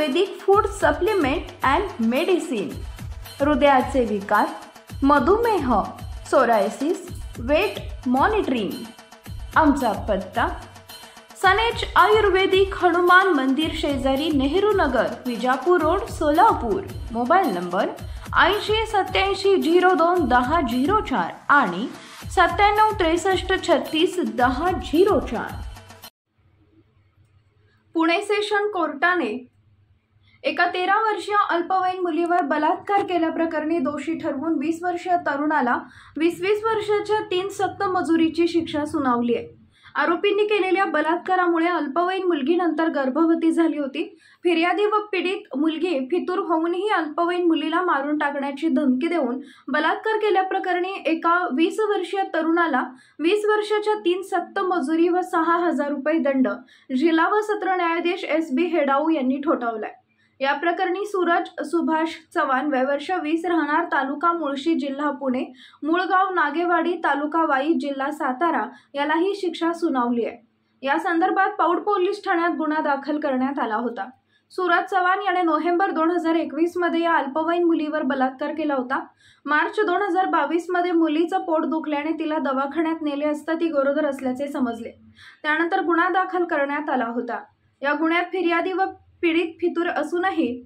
Ayurvedic food supplement and medicine, हृदयाचे विकार, मधुमेह, सोरायसिस, वेट मॉनिटरिंग। आमचा पत्ता सनेज आयुर्वेदिक हनुमान मंदिर शेजारी Nehru Nagar, Vijapur road, Solapur. Mobile number 8087021004 आणि 9763361004। पुणे सेशन कोर्टाने एका 13 वर्षीय अल्पवयीन मुलीवर बलात्कार केल्याप्रकरणी दोषी ठरवून 20 वर्षीय तरुणाला 20 वर्षाच्या 3 सक्त मजुरीची शिक्षा सुनावली आहे। आरोपींनी केलेल्या बलात्कारामुळे अल्पवयीन मुलगी नंतर गर्भवती झाली होती। फिर्यादी व पीडित मुलगी फितूर होऊनही अल्पवयीन मुलीला मारून टाकण्याची धमकी देऊन बलात्कार केल्याप्रकरणी एका 20 वर्षीय तरुणाला 20 वर्षाच्या 3 सक्त मजुरी व 6,000 रुपये दंड जिल्हा व सत्र न्यायाधीश SB हेडाऊ यांनी ठोठावलाय। या प्रकरणी सूरज सुभाष चव्हाण वय वर्ष 20 राहणार तालुका मुळशी जिल्हा पुणे, मूळगाव नागेवाडी तालुका वाई जिल्हा सातारा याला ही शिक्षा सुनावली आहे। या संदर्भात पौड पोलीस ठाण्यात गुन्हा दाखल करण्यात आला होता। सूरज चव्हाण याने नोव्हेंबर 2021 मध्ये या अल्पवयीन मुलीवर बलात्कार केला होता। मार्च 2022 मध्ये मुलीचं पोट दुखल्याने तिला दवाखान्यात नेले असता ती गरोदर असल्याचे समजले। त्यानंतर गुन्हा दाखल करण्यात आला होता। या गुन्ह्यात फिर्यादी व पीडित फितूर असूनही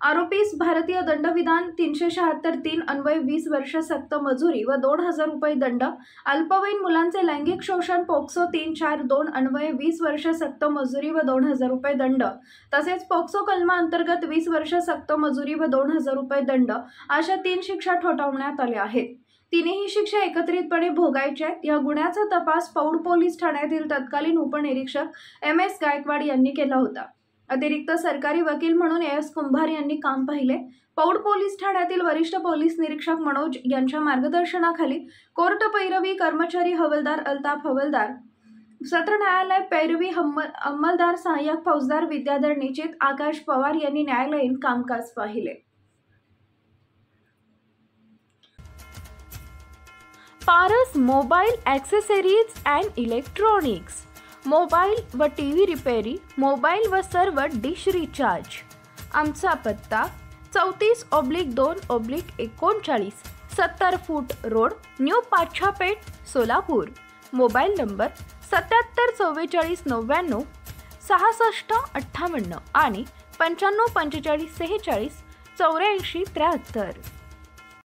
आरोपीस भारतीय दंडविधान 376(3) अन्वये 20 वर्ष सक्त मजुरी व 2,000 रुपये दंड, अल्पवयीन मुलांचे लैंगिक शोषण पोक्सो 342 अन्वये 20 वर्ष सक्त मजुरी व 2,000 रुपये दंड, तसेच पोक्सो कलमा अंतर्गत 20 वर्ष सक्त मजुरी व 2,000 रुपये दंड अशा 3 शिक्षा ठोठावण्यात आल्या आहेत। तिन्ही शिक्षा एकत्रितपणे भोगायच्या आहेत। या गुन्ह्याचा तपास पौड पोलीस ठाण्यातील तत्कालीन उपनिरीक्षक MS गायकवाड यांनी केला होता। अतिरिक्त सरकारी वकील म्हणून AS कुंभार यांनी काम पाहिले। पौड पोलीस ठाण्यातील वरिष्ठ पोलीस निरीक्षक मनोज यांच्या मार्गदर्शनाखाली कोर्ट पैरवी कर्मचारी हवालदार अल्ताफ हवालदार, सत्र न्यायालय पैरवी अंमलदार सहाय्यक फौजदार विद्याधर निचित आकाश पवार यांनी न्यायालयीन कामकाज पाहिले। Paras mobile accessories and electronics, mobile व TV रिपेरी, मोबाईल व सर्व डिश रिचार्ज। आमचा पत्ता 34/2/39 70 फूट road, new Pachhapeth, Solapur. Mobile number 774499 6658 आणि 954546 8473।